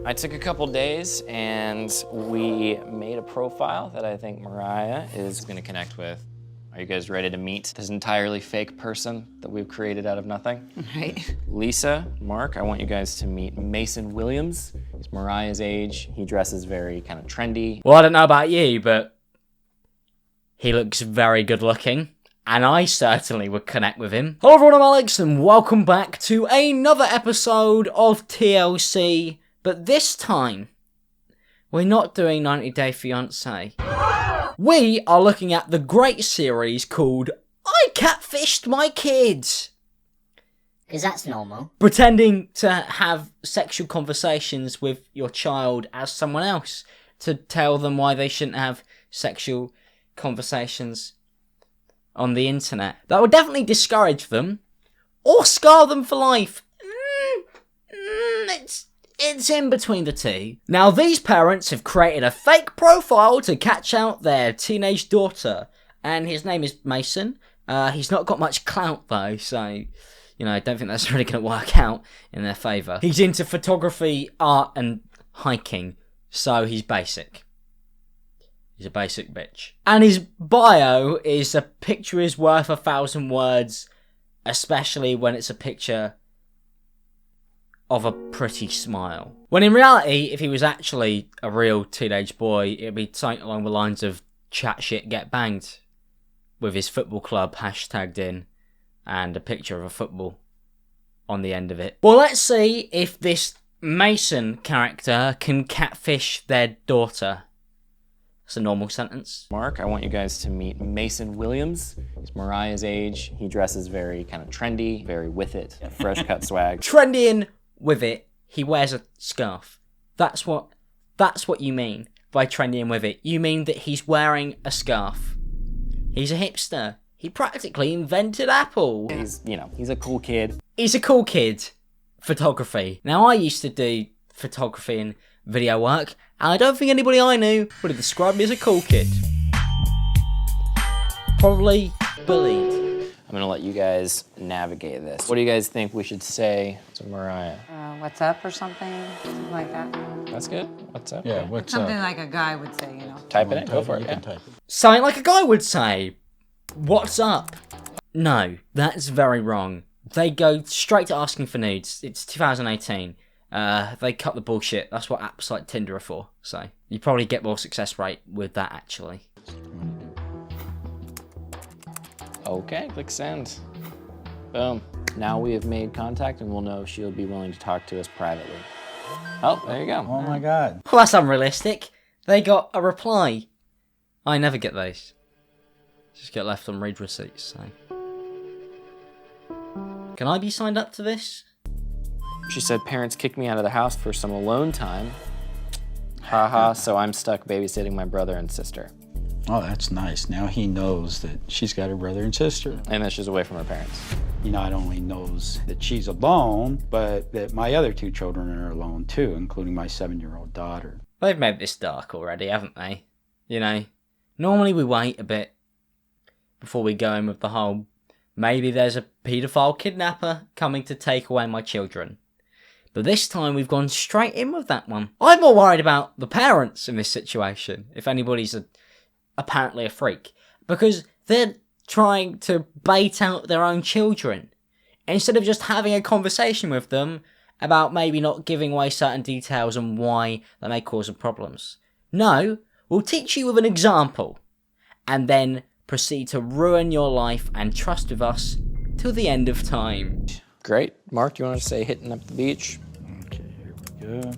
I took a couple days and we made a profile that I think Mariah is gonna connect with. Are you guys ready to meet this entirely fake person that we've created out of nothing? Right. Lisa, Mark, I want you guys to meet Mason Williams. He's Mariah's age. He dresses very kind of trendy. Well, I don't know about you, but he looks very good looking, and I certainly would connect with him. Hello everyone, I'm Alex, and welcome back to another episode of TLC, but this time, we're not doing 90 Day Fiancé. We are looking at the great series called I Catfished My Kids. Because that's normal. Pretending to have sexual conversations with your child as someone else to tell them why they shouldn't have sexual conversations on the internet. That would definitely discourage them or scar them for life. It's in between the two. Now, these parents have created a fake profile to catch out their teenage daughter, and his name is Mason. He's not got much clout though, so you know, I don't think that's really going to work out in their favour. He's into photography, art, and hiking, so he's basic. He's a basic bitch. And his bio is a picture is worth 1,000 words, especially when it's a picture of a pretty smile. When in reality, if he was actually a real teenage boy, it'd be something along the lines of chat shit get banged, with his football club hashtagged in and a picture of a football on the end of it. Well, let's see if this Mason character can catfish their daughter. It's a normal sentence. Mark, I want you guys to meet Mason Williams. He's Mariah's age. He dresses very kind of trendy, very with it, fresh cut swag. Trendy and with it, he wears a scarf. That's what you mean by trendy and with it. You mean that he's wearing a scarf. He's a hipster. He practically invented Apple. He's a cool kid. He's a cool kid. Photography. Now, I used to do photography and video work, and I don't think anybody I knew would have described me as a cool kid. Probably bullied. I'm gonna let you guys navigate this. What do you guys think we should say to Mariah? What's up or something like that. That's good. What's up? Yeah, what's up? Something like a guy would say, you know. Type it in. Go for it. You Yeah. can type it. Something like a guy would say, "What's up?" No, that's very wrong. They go straight to asking for nudes. It's 2018. They cut the bullshit. That's what apps like Tinder are for. So you probably get more success rate with that, actually. Okay, click send. Boom. Now we have made contact and we'll know if she'll be willing to talk to us privately. Oh, there you go. Oh my god. Well, that's unrealistic. They got a reply. I never get those. Just get left on read receipts. So. Can I be signed up to this? She said parents kicked me out of the house for some alone time. Haha, so I'm stuck babysitting my brother and sister. Oh, that's nice. Now he knows that she's got a brother and sister. And that she's away from her parents. He not only knows that she's alone, but that my other two children are alone too, including my 7-year-old daughter. They've made this dark already, haven't they? You know, normally we wait a bit before we go in with the whole, maybe there's a paedophile kidnapper coming to take away my children. But this time we've gone straight in with that one. I'm more worried about the parents in this situation, if anybody's apparently a freak, because they're trying to bait out their own children instead of just having a conversation with them about maybe not giving away certain details and why that may cause them problems. No, we'll teach you with an example and then proceed to ruin your life and trust with us till the end of time. Great. Mark, do you want to say hitting up the beach? Okay, here we go.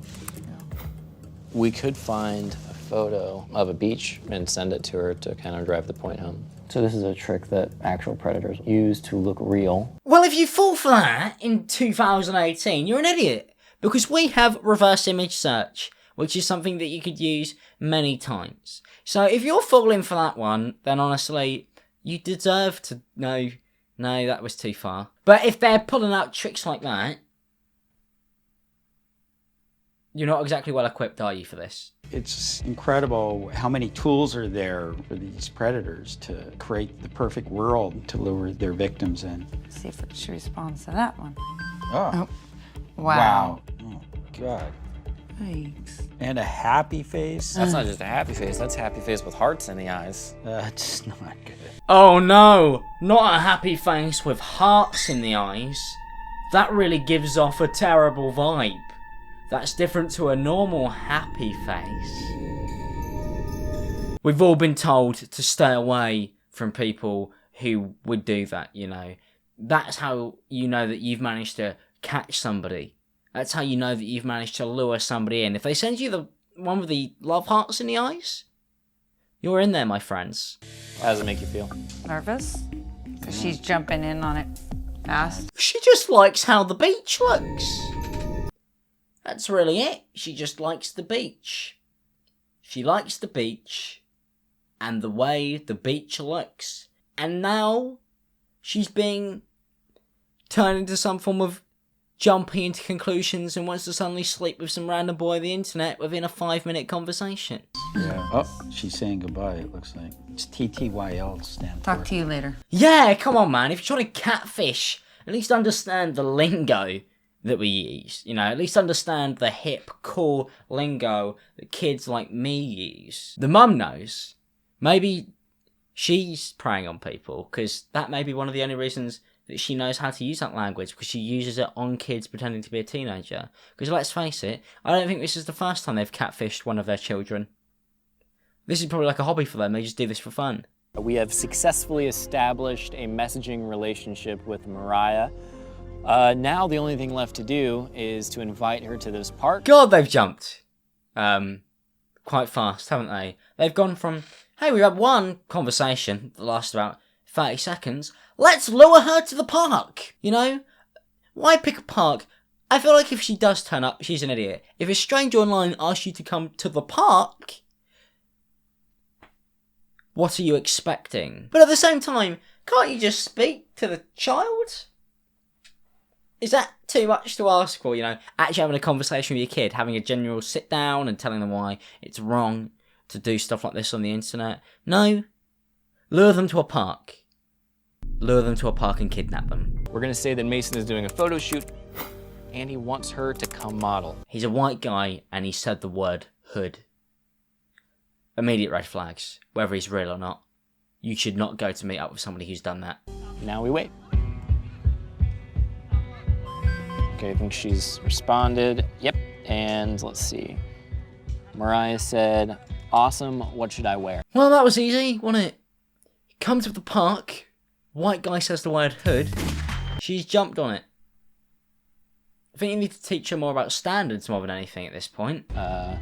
We could find a photo of a beach and send it to her to kind of drive the point home. So this is a trick that actual predators use to look real. Well, if you fall for that in 2018, you're an idiot. Because we have reverse image search, which is something that you could use many times. So if you're falling for that one, then honestly, you deserve to know, no, that was too far. But if they're pulling out tricks like that, you're not exactly well equipped, are you, for this? It's incredible how many tools are there for these predators to create the perfect world to lure their victims in. See if she responds to that one. Oh, Wow. oh God. Yikes. And a happy face. That's not just a happy face, that's a happy face with hearts in the eyes. That's not good. Oh no, not a happy face with hearts in the eyes. That really gives off a terrible vibe. That's different to a normal happy face. We've all been told to stay away from people who would do that, you know. That's how you know that you've managed to catch somebody. That's how you know that you've managed to lure somebody in. If they send you the one with the love hearts in the eyes, you're in there, my friends. How does it make you feel? Nervous? Because she's jumping in on it fast. She just likes how the beach looks. That's really it. She just likes the beach. She likes the beach and the way the beach looks. And now she's being turned into some form of jumping into conclusions and wants to suddenly sleep with some random boy on the internet within a 5-minute conversation. Yeah. Oh, she's saying goodbye, it looks like. It's TTYL stand for. Talk to you later. Yeah, come on, man. If you're trying to catfish, at least understand the lingo that we use. You know, at least understand the hip, cool lingo that kids like me use. The mum knows. Maybe she's preying on people, because that may be one of the only reasons that she knows how to use that language, because she uses it on kids pretending to be a teenager. Because let's face it, I don't think this is the first time they've catfished one of their children. This is probably like a hobby for them. They just do this for fun. We have successfully established a messaging relationship with Mariah. Now the only thing left to do is to invite her to this park. God, they've jumped. Quite fast, haven't they? They've gone from, hey, we had one conversation that lasted about 30 seconds. Let's lure her to the park. You know? Why pick a park? I feel like if she does turn up, she's an idiot. If a stranger online asks you to come to the park, what are you expecting? But at the same time, can't you just speak to the child? Is that too much to ask for, you know? Actually having a conversation with your kid, having a general sit down and telling them why it's wrong to do stuff like this on the internet? No. Lure them to a park. Lure them to a park and kidnap them. We're gonna say that Mason is doing a photo shoot and he wants her to come model. He's a white guy and he said the word hood. Immediate red flags, whether he's real or not. You should not go to meet up with somebody who's done that. Now we wait. Okay, I think she's responded. Yep, and let's see. Mariah said, awesome, what should I wear? Well, that was easy, wasn't it? Come to the park. White guy says the word hood. She's jumped on it. I think you need to teach her more about standards more than anything at this point. I'm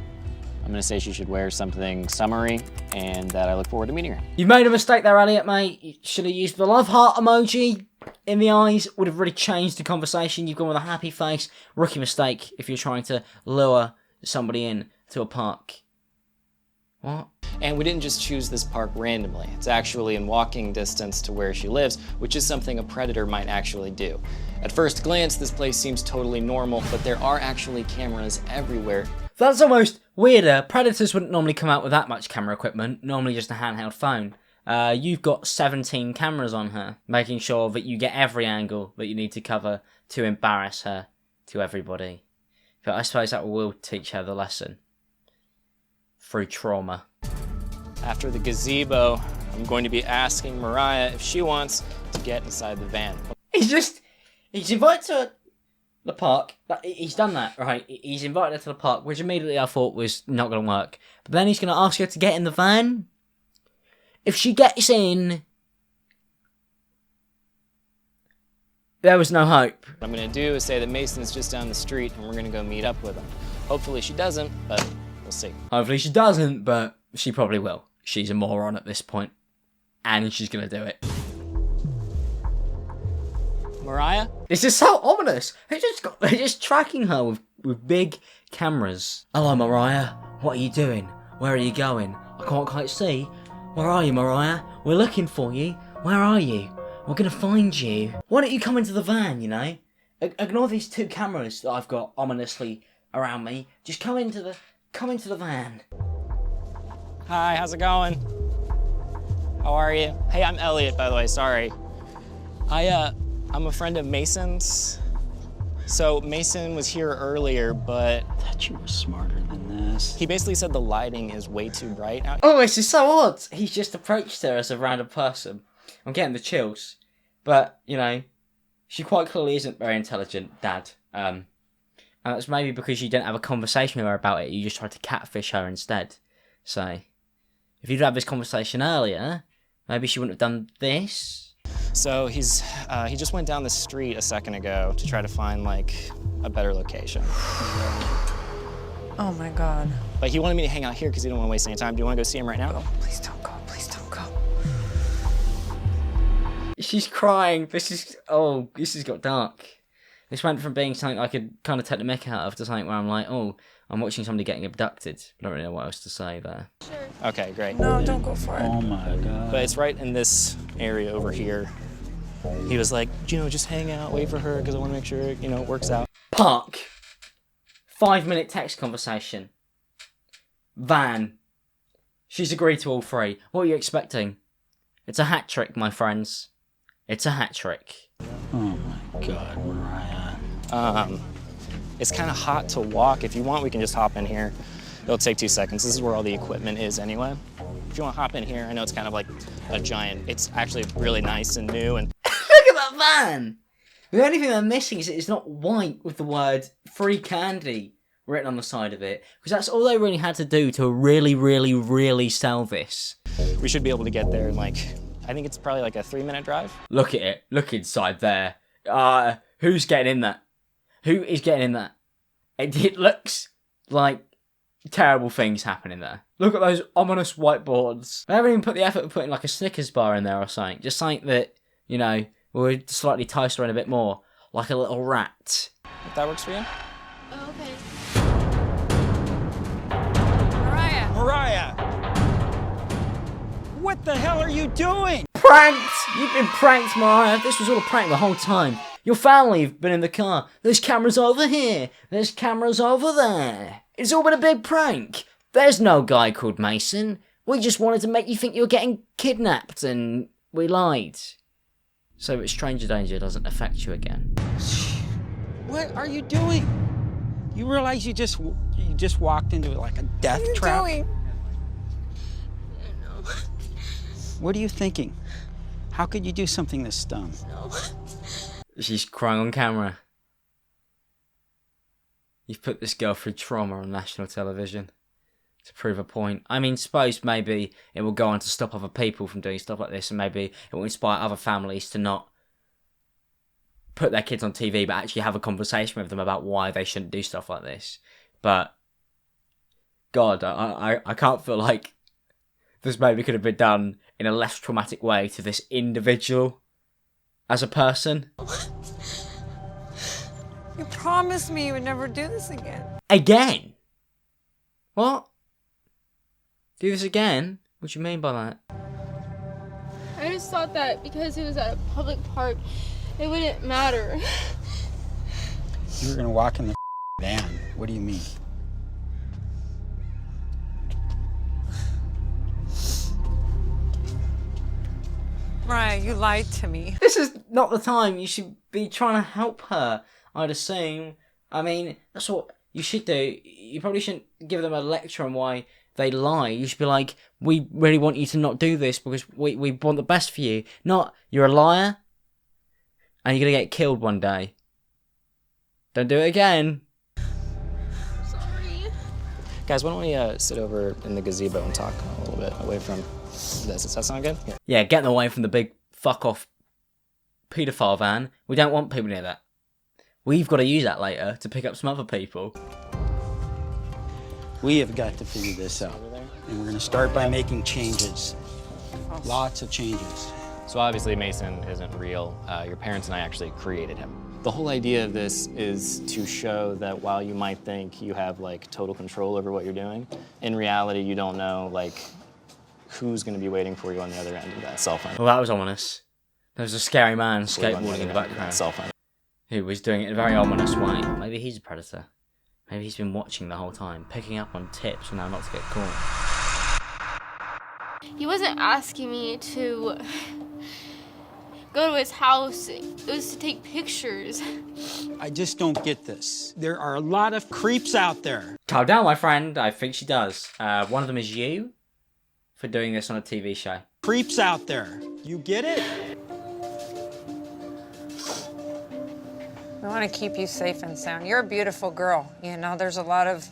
gonna say she should wear something summery and that I look forward to meeting her. You've made a mistake there, Elliot, mate. You should have used the love heart emoji in the eyes. Would have really changed the conversation. You've gone with a happy face. Rookie mistake if you're trying to lure somebody in to a park. What? And we didn't just choose this park randomly. It's actually in walking distance to where she lives, which is something a predator might actually do. At first glance, this place seems totally normal, but there are actually cameras everywhere. That's almost weirder. Predators wouldn't normally come out with that much camera equipment, normally just a handheld phone. You've got 17 cameras on her, making sure that you get every angle that you need to cover to embarrass her to everybody. But I suppose that will teach her the lesson. Through trauma. After the gazebo, I'm going to be asking Mariah if she wants to get inside the van. He's invited to the park. He's done that, right? He's invited her to the park, which immediately I thought was not going to work. But then he's going to ask her to get in the van. If she gets in, there was no hope. What I'm going to do is say that Mason's just down the street and we're going to go meet up with him. Hopefully she doesn't, but we'll see. Hopefully she doesn't, but she probably will. She's a moron at this point, and she's going to do it. Mariah? This is so ominous. They're just tracking her with big cameras. Hello, Mariah. What are you doing? Where are you going? I can't quite see. Where are you, Mariah? We're looking for you. Where are you? We're gonna find you. Why don't you come into the van, you know? Ignore these 2 cameras that I've got ominously around me. Just come into the van. Hi, how's it going? How are you? Hey, I'm Elliot, by the way, sorry. I'm a friend of Mason's. So Mason was here earlier, but thought you were smarter than this. He basically said the lighting is way too bright out. Oh, this is so odd. He's just approached her as a random person. I'm getting the chills. But, you know, she quite clearly isn't very intelligent, Dad. And that's maybe because you didn't have a conversation with her about it. You just tried to catfish her instead. So, if you'd had this conversation earlier, maybe she wouldn't have done this. So he just went down the street a second ago to try to find like a better location. Oh my God. But he wanted me to hang out here because he didn't want to waste any time. Do you want to go see him right now? Oh, please don't go. Please don't go. She's crying. This has got dark. This went from being something I could kind of take the mick out of to something where I'm like, oh, I'm watching somebody getting abducted. I don't really know what else to say there. Okay, great. No, don't go for it. Oh my God. But it's right in this area over here. He was like, you know, just hang out, wait for her because I want to make sure, you know, it works out. Park. 5-minute text conversation. Van. She's agreed to all three. What are you expecting? It's a hat trick, my friends. It's a hat trick. Oh my God, Mariah. It's kind of hot to walk. If you want, we can just hop in here. It'll take 2 seconds. This is where all the equipment is anyway. If you want to hop in here, I know it's kind of like a giant, it's actually really nice and new. And Look at that van! The only thing they're missing is it's not white with the word free candy written on the side of it. Because that's all they really had to do to really, really, really sell this. we should be able to get there in like, I think it's probably like a 3-minute drive. Look at it. Look inside there. Who's getting in that? Who is getting in that? It looks like terrible things happening there. Look at those ominous whiteboards. They haven't even put the effort of putting like a Snickers bar in there or something. Just something that, you know, would slightly entice her in a bit more. Like a little rat. If that works for you. Oh, okay. Mariah. Mariah! What the hell are you doing? Pranked! You've been pranked, Mariah. This was all a prank the whole time. Your family have been in the car. There's cameras over here. There's cameras over there. It's all been a big prank. There's no guy called Mason. We just wanted to make you think you were getting kidnapped, and we lied. So that stranger danger doesn't affect you again. What are you doing? You realize you just walked into like a death trap? I know. What are you thinking? How could you do something this dumb? No. She's crying on camera. You've put this girl through trauma on national television to prove a point. I mean, suppose maybe it will go on to stop other people from doing stuff like this, and maybe it will inspire other families to not put their kids on TV, but actually have a conversation with them about why they shouldn't do stuff like this. But, God, I can't feel like this maybe could have been done in a less traumatic way to this individual as a person. You promised me you would never do this again. Again? What? Do this again? What do you mean by that? I just thought that because it was at a public park, it wouldn't matter. You were gonna walk in the van. What do you mean? Mariah, you lied to me. This is not the time. You should be trying to help her, I'd assume. I mean, that's what you should do. You probably shouldn't give them a lecture on why they lie. You should be like, we really want you to not do this because we want the best for you. Not, you're a liar and you're going to get killed one day. Don't do it again. Sorry. Guys, why don't we sit over in the gazebo and talk a little bit away from this? Does that sound good? Here. Yeah, getting away from the big fuck off paedophile van. We don't want people near that. We've got to use that later to pick up some other people. We have got to figure this out. And we're gonna start by making changes. Lots of changes. So obviously Mason isn't real. Your parents and I actually created him. The whole idea of this is to show that while you might think you have like total control over what you're doing, in reality you don't know like who's going to be waiting for you on the other end of that cell phone. Well, that was ominous. There was a scary man skateboarding in the background. Cell phone. Who was doing it in a very ominous way. Maybe he's a predator. Maybe he's been watching the whole time, picking up on tips on how not to get caught. He wasn't asking me to go to his house. It was to take pictures. I just don't get this. There are a lot of creeps out there. Calm down, my friend. I think she does. One of them is you for doing this on a TV show. Creeps out there. You get it? We want to keep you safe and sound. You're a beautiful girl. You know, there's a lot of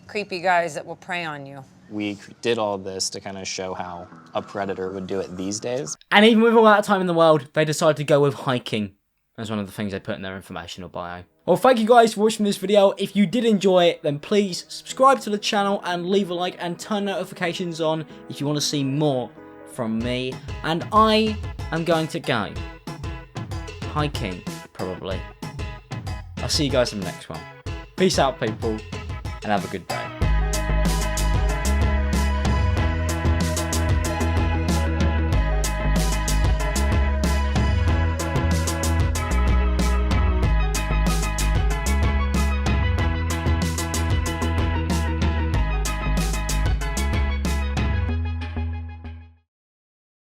creepy guys that will prey on you. We did all this to kind of show how a predator would do it these days. And even with all that time in the world, they decided to go with hiking as one of the things they put in their informational bio. Well, thank you guys for watching this video. If you did enjoy it, then please subscribe to the channel and leave a like and turn notifications on if you want to see more from me. And I am going to go hiking, probably. I'll see you guys in the next one. Peace out, people, and have a good day.